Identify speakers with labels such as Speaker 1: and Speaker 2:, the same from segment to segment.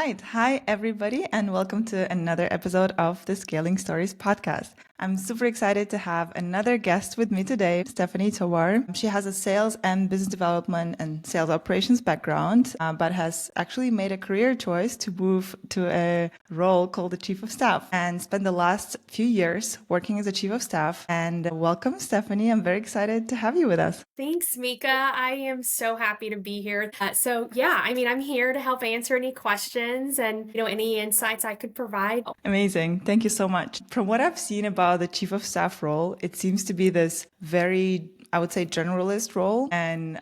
Speaker 1: right. Hi, everybody, and welcome to another episode of the Scaling Stories podcast. I'm super excited to have another guest with me today, Stephanie Tobar. She has a sales and business development and sales operations background, but has actually made a career choice to move to a role called the Chief of Staff and spent the last few years working as a Chief of Staff. And welcome, Stephanie. I'm very excited to have you with us.
Speaker 2: Thanks, Mika. I am so happy to be here. I'm here to help answer any questions and, any insights I could provide.
Speaker 1: Amazing. Thank you so much. From what I've seen about the chief of staff role, it seems to be this very, I would say, generalist role. And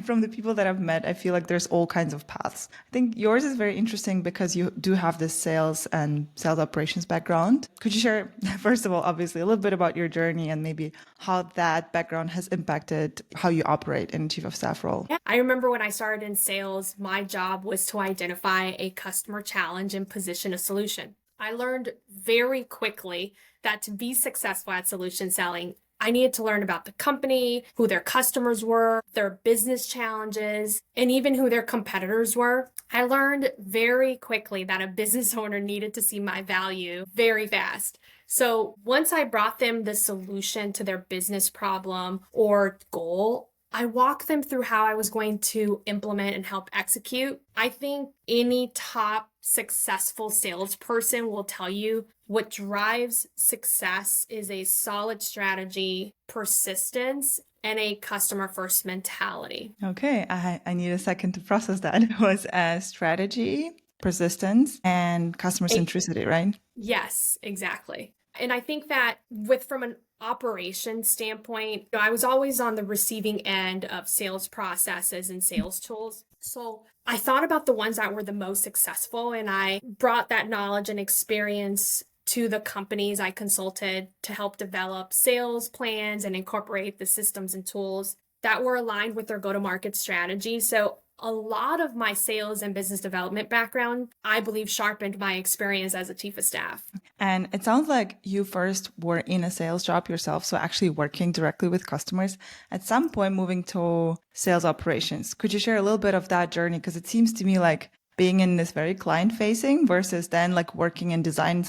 Speaker 1: from the people that I've met, I feel like there's all kinds of paths. I think yours is very interesting because you do have this sales and sales operations background. Could you share, first of all, obviously, a little bit about your journey and maybe how that background has impacted how you operate in a chief of staff role?
Speaker 2: Yeah, I remember when I started in sales, my job was to identify a customer challenge and position a solution. I learned very quickly that to be successful at solution selling, I needed to learn about the company, who their customers were, their business challenges, and even who their competitors were. I learned very quickly that a business owner needed to see my value very fast. So once I brought them the solution to their business problem or goal, I walked them through how I was going to implement and help execute. I think any top successful salesperson will tell you what drives success is a solid strategy, persistence, and a customer first mentality.
Speaker 1: Okay, I need a second to process that. It was strategy, persistence, and customer centricity, right?
Speaker 2: Yes, exactly. And I think that from an operation standpoint, I was always on the receiving end of sales processes and sales tools. So I thought about the ones that were the most successful, and I brought that knowledge and experience to the companies I consulted to help develop sales plans and incorporate the systems and tools that were aligned with their go-to-market strategy. So a lot of my sales and business development background, I believe, sharpened my experience as a chief of staff.
Speaker 1: And it sounds like you first were in a sales job yourself, so actually working directly with customers, at some point moving to sales operations. Could you share a little bit of that journey? Because it seems to me like being in this very client facing versus then like working and designing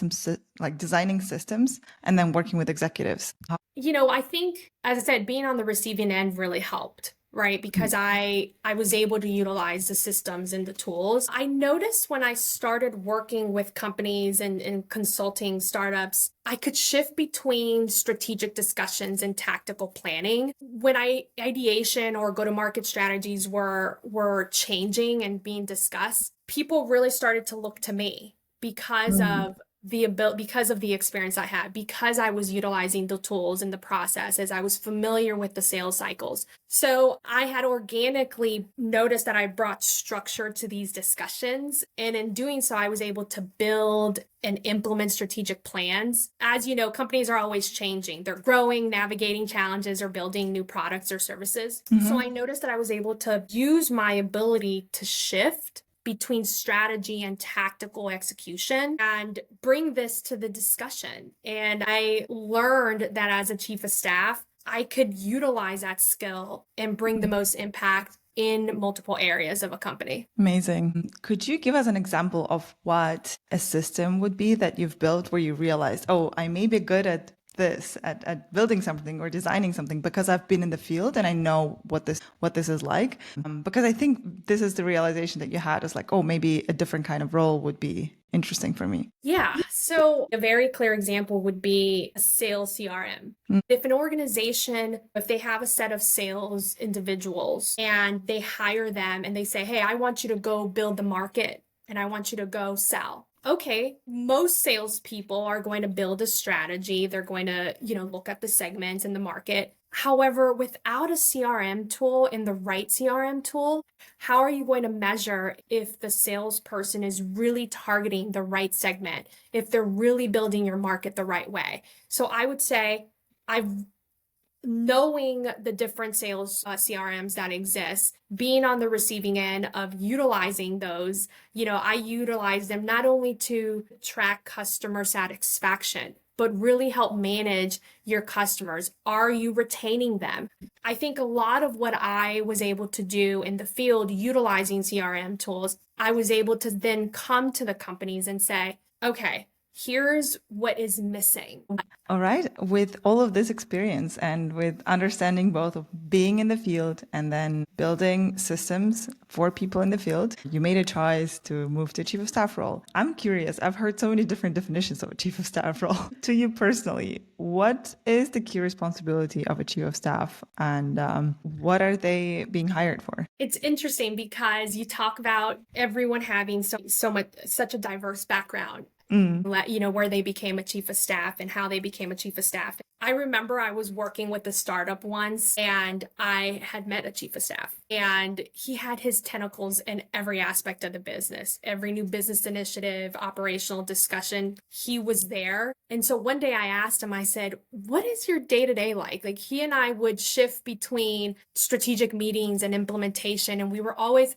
Speaker 1: systems and then working with executives.
Speaker 2: I think, as I said, being on the receiving end really helped, right? Because I was able to utilize the systems and the tools. I noticed when I started working with companies and consulting startups, I could shift between strategic discussions and tactical planning. When ideation or go-to-market strategies were changing and being discussed, people really started to look to me because of the experience I had, because I was utilizing the tools and the processes, I was familiar with the sales cycles. So I had organically noticed that I brought structure to these discussions. And in doing so, I was able to build and implement strategic plans. As you know, companies are always changing. They're growing, navigating challenges, or building new products or services. So I noticed that I was able to use my ability to shift between strategy and tactical execution and bring this to the discussion. And I learned that as a chief of staff, I could utilize that skill and bring the most impact in multiple areas of a company.
Speaker 1: Amazing. Could you give us an example of what a system would be that you've built where you realized, oh, I may be good at this, at building something or designing something because I've been in the field and I know what this is like. Because I think this is the realization that you had is like, oh, maybe a different kind of role would be interesting for me.
Speaker 2: Yeah. So a very clear example would be a sales CRM. If an organization, if they have a set of sales individuals and they hire them and they say, hey, I want you to go build the market and I want you to go sell. Okay, most salespeople are going to build a strategy. They're going to, look at the segments in the market. However, without a CRM tool and the right CRM tool, how are you going to measure if the salesperson is really targeting the right segment, if they're really building your market the right way? So I would say knowing the different sales CRMs that exist, being on the receiving end of utilizing those, I utilize them not only to track customer satisfaction, but really help manage your customers. Are you retaining them? I think a lot of what I was able to do in the field utilizing CRM tools, I was able to then come to the companies and say, okay, here's what is missing.
Speaker 1: All right. With all of this experience and with understanding both of being in the field and then building systems for people in the field, you made a choice to move to chief of staff role. I'm curious. I've heard so many different definitions of a chief of staff role. To you personally, what is the key responsibility of a chief of staff, and what are they being hired for?
Speaker 2: It's interesting because you talk about everyone having such a diverse background. Where they became a chief of staff and how they became a chief of staff. I remember I was working with a startup once and I had met a chief of staff and he had his tentacles in every aspect of the business, every new business initiative, operational discussion. He was there. And so one day I asked him, I said, what is your day-to-day like? Like he and I would shift between strategic meetings and implementation. And we were always,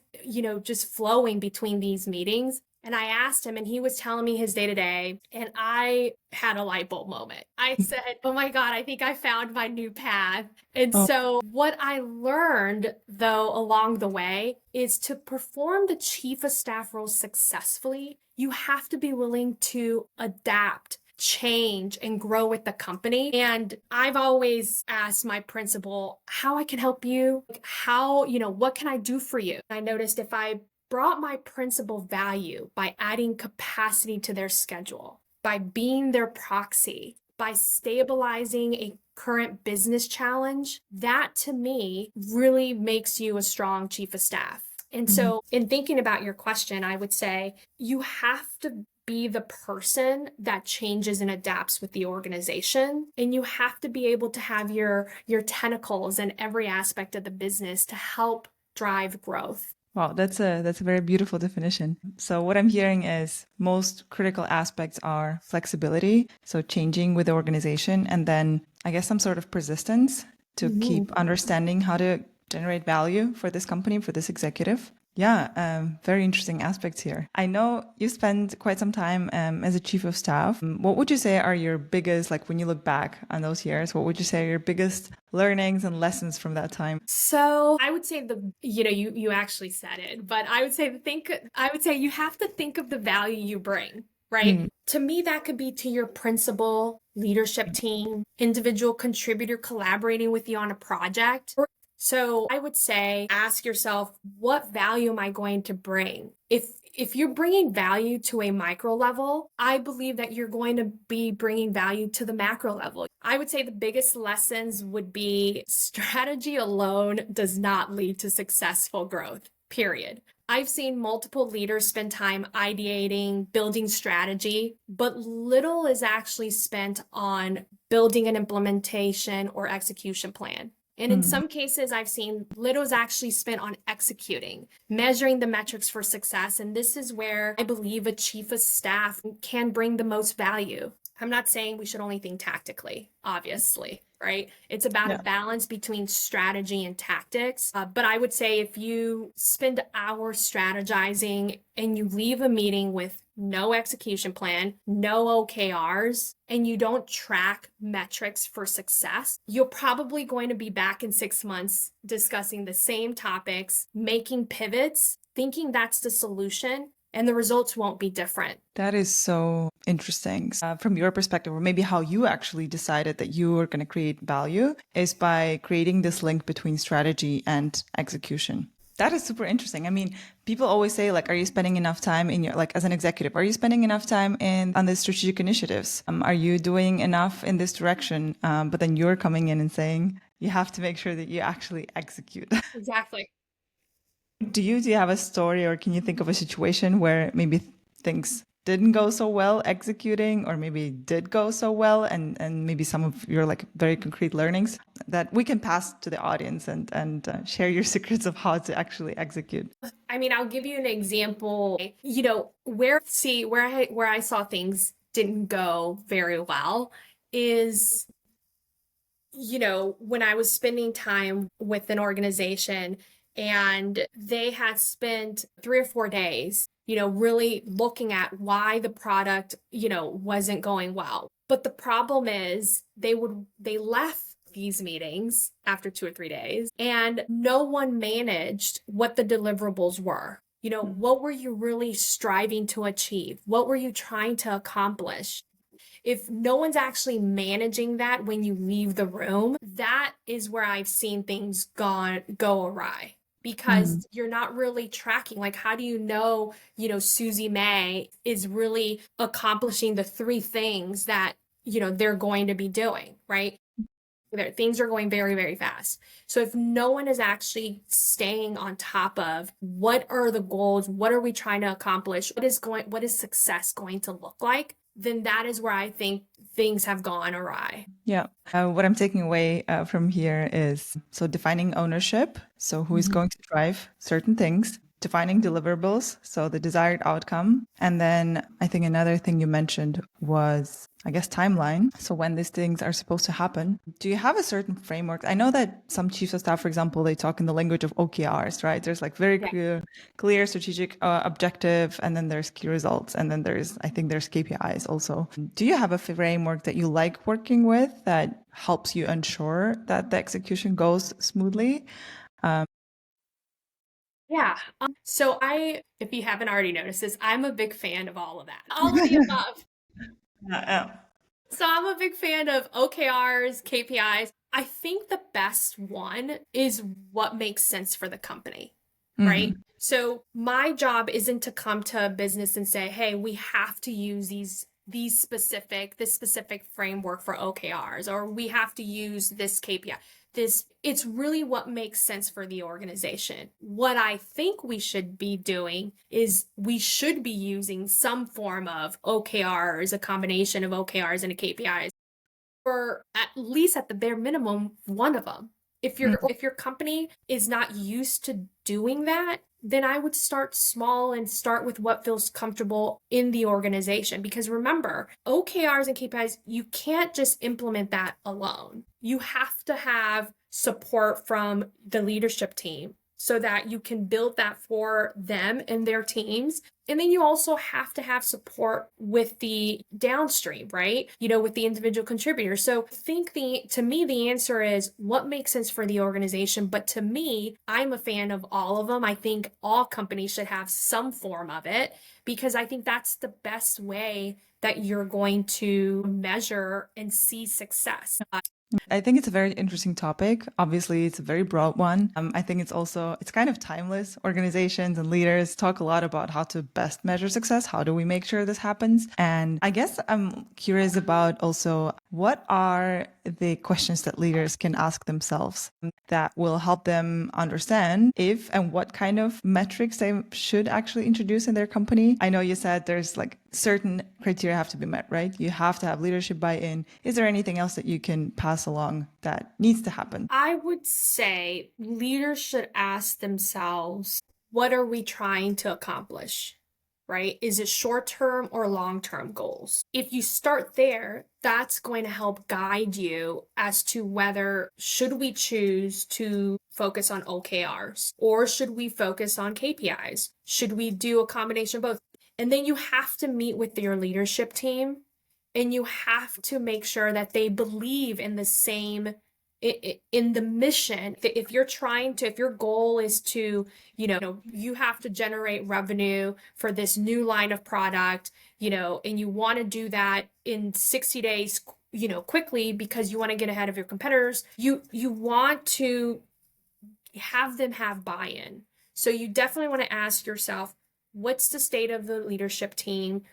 Speaker 2: just flowing between these meetings. And I asked him and he was telling me his day-to-day and I had a light bulb moment. I said, oh my God, I think I found my new path. And so what I learned though along the way is to perform the chief of staff role successfully, you have to be willing to adapt, change, and grow with the company. And I've always asked my principal how I can help you, what can I do for you? I noticed if I brought my principal value by adding capacity to their schedule, by being their proxy, by stabilizing a current business challenge, that to me really makes you a strong chief of staff. And so in thinking about your question, I would say you have to be the person that changes and adapts with the organization. And you have to be able to have your tentacles in every aspect of the business to help drive growth.
Speaker 1: Wow, that's a very beautiful definition. So what I'm hearing is most critical aspects are flexibility, so changing with the organization, and then I guess some sort of persistence to keep understanding how to generate value for this company, for this executive. Yeah, very interesting aspects here. I know you spent quite some time as a chief of staff. What would you say are your biggest, like when you look back on those years, what would you say are your biggest learnings and lessons from that time?
Speaker 2: So I would say you actually said it, but I would say you have to think of the value you bring, right? To me, that could be to your principal, leadership team, individual contributor collaborating with you on a project. So I would say, ask yourself, what value am I going to bring? If you're bringing value to a micro level, I believe that you're going to be bringing value to the macro level. I would say the biggest lessons would be strategy alone does not lead to successful growth, period. I've seen multiple leaders spend time ideating, building strategy, but little is actually spent on building an implementation or execution plan. And in some cases, I've seen little is actually spent on executing, measuring the metrics for success. And this is where I believe a chief of staff can bring the most value. I'm not saying we should only think tactically, obviously, right? It's about a balance between strategy and tactics. But I would say if you spend hours strategizing and you leave a meeting with no execution plan, no OKRs, and you don't track metrics for success, you're probably going to be back in 6 months discussing the same topics, making pivots, thinking that's the solution, and the results won't be different.
Speaker 1: That is so interesting. From your perspective, or maybe how you actually decided that you were going to create value is by creating this link between strategy and execution. That is super interesting. I mean, people always say, like, are you spending enough time in your, like, as an executive, are you spending enough time on the strategic initiatives? Are you doing enough in this direction? But then you're coming in and saying, you have to make sure that you actually execute.
Speaker 2: Exactly.
Speaker 1: Do you have a story, or can you think of a situation where maybe things didn't go so well executing, or maybe did go so well, and maybe some of your like very concrete learnings that we can pass to the audience and share your secrets of how to actually execute?
Speaker 2: I mean, I'll give you an example. Where I saw things didn't go very well is, when I was spending time with an organization and they had spent 3 or 4 days, really looking at why the product, wasn't going well. But the problem is they left these meetings after 2 or 3 days and no one managed what the deliverables were. What were you really striving to achieve? What were you trying to accomplish? If no one's actually managing that when you leave the room, that is where I've seen things go awry
Speaker 1: Mm.
Speaker 2: because you're not really tracking. Like, how do Susie May is really accomplishing the three things that, they're going to be doing, right? Things are going very, very fast. So if no one is actually staying on top of what are the goals, what are we trying to accomplish, what is success going to look like, then that is where I think things have gone awry.
Speaker 1: Yeah. What I'm taking away from here is so defining ownership. So who is going to drive certain things, defining deliverables, so the desired outcome. And then I think another thing you mentioned was, I guess, timeline. So when these things are supposed to happen, do you have a certain framework? I know that some chiefs of staff, for example, they talk in the language of OKRs, right? There's like very clear strategic objective, and then there's key results, and then I think there's KPIs also. Do you have a framework that you like working with that helps you ensure that the execution goes smoothly?
Speaker 2: Yeah. So if you haven't already noticed this, I'm a big fan of all of that, all of the above.
Speaker 1: Yeah.
Speaker 2: So I'm a big fan of OKRs, KPIs. I think the best one is what makes sense for the company, right? So my job isn't to come to a business and say, hey, we have to use this specific framework for OKRs, or we have to use this KPI. It's really what makes sense for the organization. What I think we should be doing is we should be using some form of OKRs, a combination of OKRs and a KPIs, or at least at the bare minimum, one of them. If your company is not used to doing that, then I would start small and start with what feels comfortable in the organization. Because remember, OKRs and KPIs, you can't just implement that alone. You have to have support from the leadership team so that you can build that for them and their teams. And then you also have to have support with the downstream, right? With the individual contributors. So I think to me, the answer is what makes sense for the organization. But to me, I'm a fan of all of them. I think all companies should have some form of it because I think that's the best way that you're going to measure and see success.
Speaker 1: I think it's a very interesting topic. Obviously, it's a very broad one. I think it's kind of timeless. Organizations and leaders talk a lot about how to best measure success. How do we make sure this happens? And I guess I'm curious about also what are the questions that leaders can ask themselves that will help them understand if and what kind of metrics they should actually introduce in their company. I know you said there's like certain criteria have to be met, right? You have to have leadership buy-in. Is there anything else that you can pass along that needs to happen?
Speaker 2: I would say leaders should ask themselves, what are we trying to accomplish? Right? Is it short-term or long-term goals? If you start there, that's going to help guide you as to whether should we choose to focus on OKRs or should we focus on KPIs? Should we do a combination of both? And then you have to meet with your leadership team and you have to make sure that they believe in in the mission. If your goal is to, you have to generate revenue for this new line of product, and you want to do that in 60 days, quickly because you want to get ahead of your competitors, you want to have them have buy-in. So you definitely want to ask yourself, what's the state of the leadership team?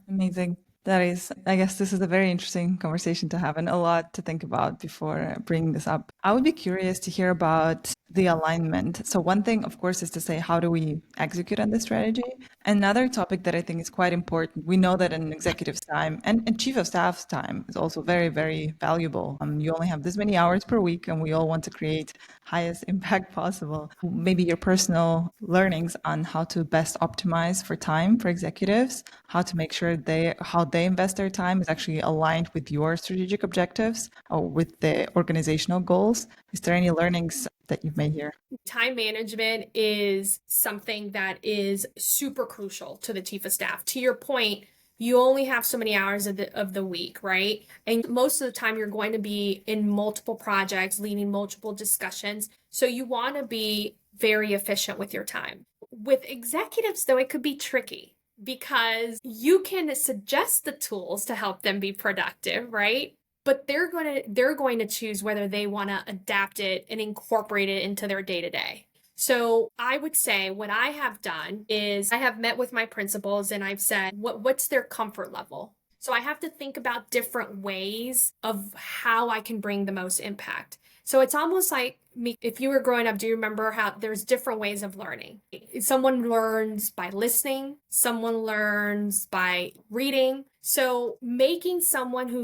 Speaker 1: Amazing. I guess this is a very interesting conversation to have and a lot to think about before bringing this up. I would be curious to hear about the alignment. So one thing, of course, is to say, how do we execute on this strategy? Another topic that I think is quite important, we know that an executive's time and chief of staff's time is also very, very valuable. You only have this many hours per week, and we all want to create highest impact possible. Maybe your personal learnings on how to best optimize for time for executives, how to make sure how they invest their time is actually aligned with your strategic objectives or with the organizational goals. Is there any learnings that you've made here?
Speaker 2: Time management is something that is super crucial to the chief of staff. To your point, you only have so many hours of the week, right? And most of the time you're going to be in multiple projects, leading multiple discussions. So you want to be very efficient with your time. With executives, though, it could be tricky because you can suggest the tools to help them be productive, right? But they're going to choose whether they want to adapt it and incorporate it into their day-to-day. So I would say what I have done is I have met with my principals and I've said, what's their comfort level? So I have to think about different ways of how I can bring the most impact. So it's almost like me, if you were growing up, do you remember how there's different ways of learning? Someone learns by listening, someone learns by reading. So making someone who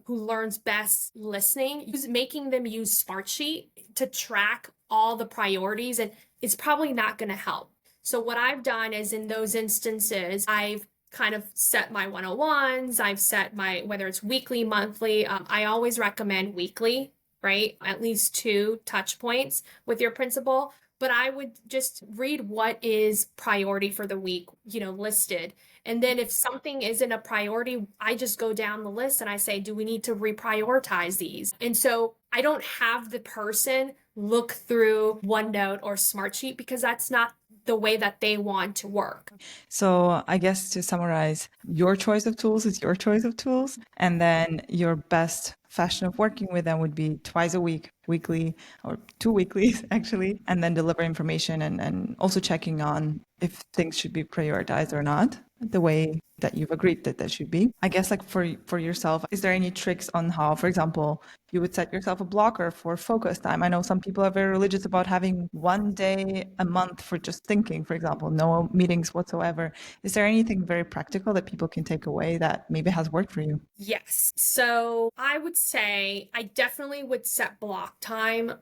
Speaker 2: learns best listening, making them use Smartsheet to track all the priorities, and it's probably not going to help. So what I've done is in those instances, I've kind of set my 101s. I've set my, whether it's weekly, monthly, I always recommend weekly, right? At least 2 touch points with your principal. But I would just read what is priority for the week, listed. And then if something isn't a priority, I just go down the list and I say, do we need to reprioritize these? And so I don't have the person look through OneNote or Smartsheet because that's not the way that they want to work.
Speaker 1: So I guess to summarize, your choice of tools is your choice of tools. And then your best fashion of working with them would be twice a week, weekly, or 2 weeklies actually, and then deliver information and also checking on if things should be prioritized or not, the way that you've agreed that should be. I guess like for yourself, is there any tricks on how, for example, you would set yourself a blocker for focus time? I know some people are very religious about having 1 day a month for just thinking, for example, no meetings whatsoever. Is there anything very practical that people can take away that maybe has worked for you?
Speaker 2: Yes. So I would say I definitely would set block time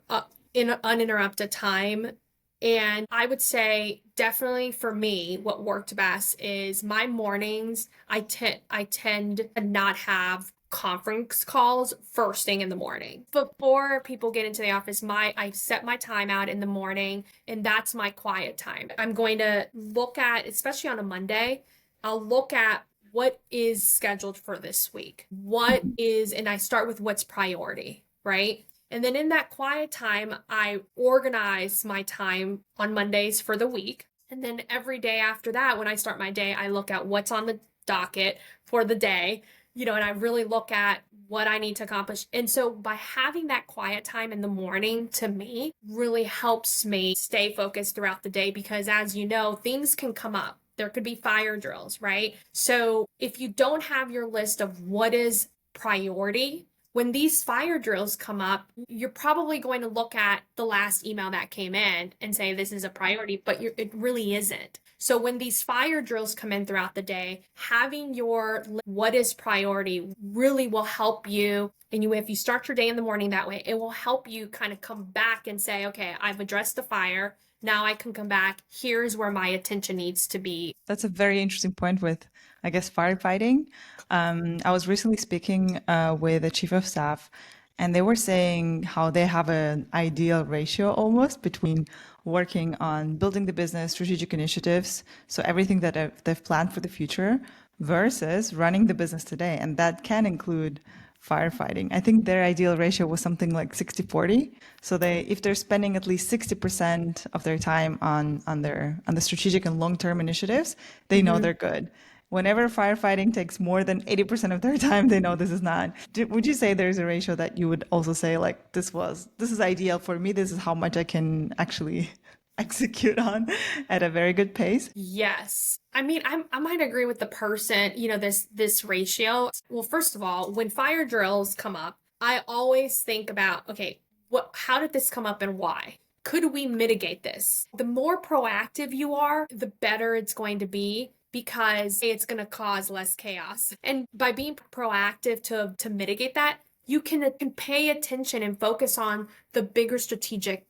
Speaker 2: in uninterrupted time. And I would say definitely for me, what worked best is my mornings. I tend to not have conference calls first thing in the morning. Before people get into the office, I set my time out in the morning and that's my quiet time. I'm going to look at, especially on a Monday, I'll look at what is scheduled for this week. And I start with what's priority, right? And then in that quiet time, I organize my time on Mondays for the week. And then every day after that, when I start my day, I look at what's on the docket for the day, and I really look at what I need to accomplish. And so by having that quiet time in the morning, to me, really helps me stay focused throughout the day because as you know, things can come up. There could be fire drills, right? So if you don't have your list of what is priority, when these fire drills come up, you're probably going to look at the last email that came in and say this is a priority, but it really isn't. So when these fire drills come in throughout the day, having your what is priority really will help you. And if you start your day in the morning that way, it will help you kind of come back and say, okay, I've addressed the fire. Now I can come back. Here's where my attention needs to be.
Speaker 1: That's a very interesting point with, I guess, firefighting. I was recently speaking with a chief of staff, and they were saying how they have an ideal ratio almost between working on building the business, strategic initiatives, so everything that they've planned for the future, versus running the business today. And that can include firefighting. I think their ideal ratio was something like 60-40. So if they're spending at least 60% of their time on the strategic and long-term initiatives, they know they're good. Whenever firefighting takes more than 80% of their time, they know this is not. Would you say there's a ratio that you would also say like this is ideal for me, this is how much I can actually execute on at a very good pace?
Speaker 2: Yes. I mean, I might agree with the person, this ratio. Well, first of all, when fire drills come up, I always think about, okay, how did this come up and why? Could we mitigate this? The more proactive you are, the better it's going to be because it's going to cause less chaos. And by being proactive to mitigate that, you can pay attention and focus on the bigger strategic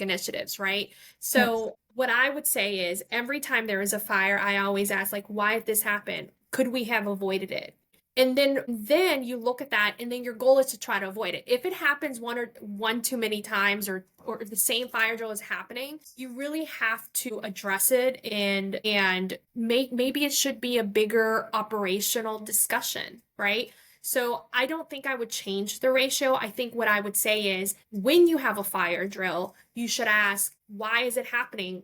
Speaker 2: initiatives, right? So what I would say is every time there is a fire, I always ask like, why did this happen? Could we have avoided it? And then you look at that and then your goal is to try to avoid it. If it happens one too many times or or the same fire drill is happening, you really have to address it and maybe it should be a bigger operational discussion, right? So I don't think I would change the ratio. I think what I would say is when you have a fire drill, you should ask, why is it happening?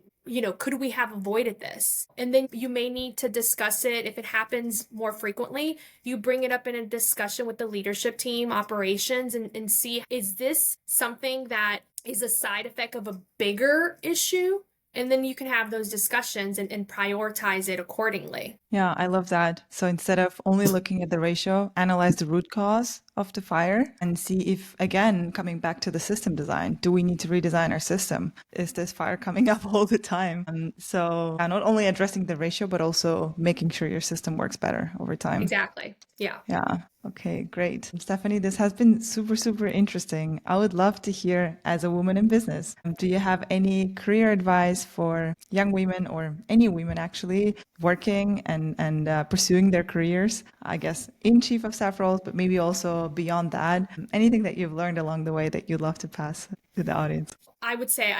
Speaker 2: Could we have avoided this? And then you may need to discuss it. If it happens more frequently, you bring it up in a discussion with the leadership team, operations, and see, is this something that is a side effect of a bigger issue? And then you can have those discussions and prioritize it accordingly.
Speaker 1: Yeah, I love that. So instead of only looking at the ratio, analyze the root cause of the fire and see if, again, coming back to the system design, do we need to redesign our system? Is this fire coming up all the time? So not only addressing the ratio, but also making sure your system works better over time.
Speaker 2: Exactly. Yeah.
Speaker 1: Yeah. Okay, great. Stephanie, this has been super, super interesting. I would love to hear, as a woman in business, do you have any career advice for young women or any women actually working and pursuing their careers? I guess in chief of staff roles, but maybe also beyond that. Anything that you've learned along the way that you'd love to pass to the audience?
Speaker 2: I would say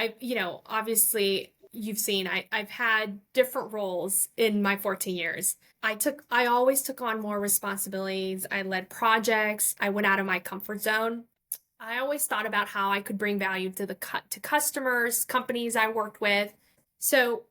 Speaker 2: obviously you've seen I've had different roles in my 14 years. I always took on more responsibilities. I led projects. I went out of my comfort zone. I always thought about how I could bring value to customers, companies I worked with. So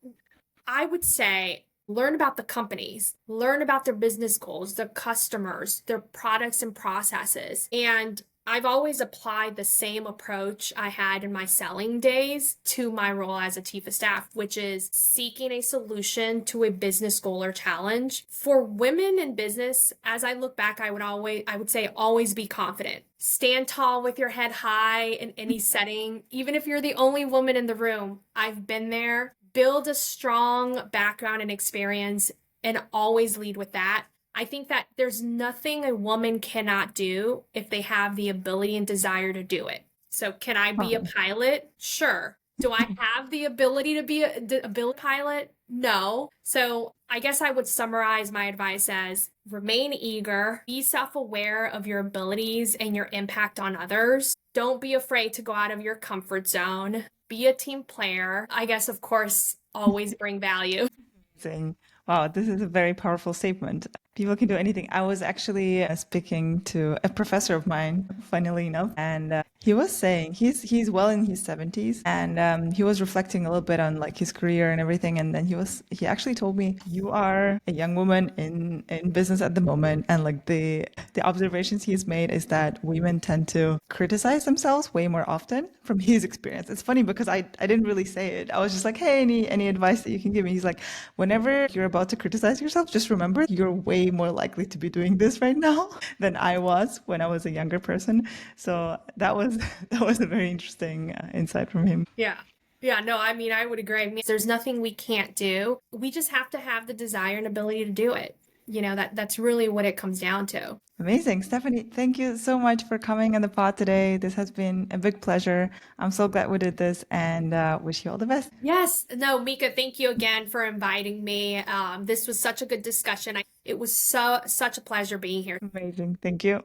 Speaker 2: I would say learn about the companies, learn about their business goals, their customers, their products and processes. And I've always applied the same approach I had in my selling days to my role as a chief of staff, which is seeking a solution to a business goal or challenge. For women in business, as I look back, I would say always be confident. Stand tall with your head high in any setting, even if you're the only woman in the room. I've been there. Build a strong background and experience and always lead with that. I think that there's nothing a woman cannot do if they have the ability and desire to do it. So can I be a pilot? Sure. Do I have the ability to be a pilot? No. So I guess I would summarize my advice as remain eager, be self-aware of your abilities and your impact on others. Don't be afraid to go out of your comfort zone. Be a team player. I guess, of course, always bring value.
Speaker 1: Saying, wow, this is a very powerful statement. People can do anything. I was actually speaking to a professor of mine, funnily enough, and he was saying he's well in his 70s, and he was reflecting a little bit on like his career and everything. And then he actually told me, you are a young woman in business at the moment, and like the observations he's made is that women tend to criticize themselves way more often from his experience. It's funny because I didn't really say it. I was just like, hey, any advice that you can give me? He's like, whenever you're about to criticize yourself, just remember you're way more likely to be doing this right now than I was when I was a younger person. So that was a very interesting insight from him.
Speaker 2: Yeah. Yeah, no, I mean, I would agree. I mean, there's nothing we can't do. We just have to have the desire and ability to do it. That's really what it comes down to.
Speaker 1: Amazing. Stephanie, thank you so much for coming on the pod today. This has been a big pleasure. I'm so glad we did this and wish you all the best.
Speaker 2: Yes. No, Mika, thank you again for inviting me. This was such a good discussion. It was such a pleasure being here.
Speaker 1: Amazing. Thank you.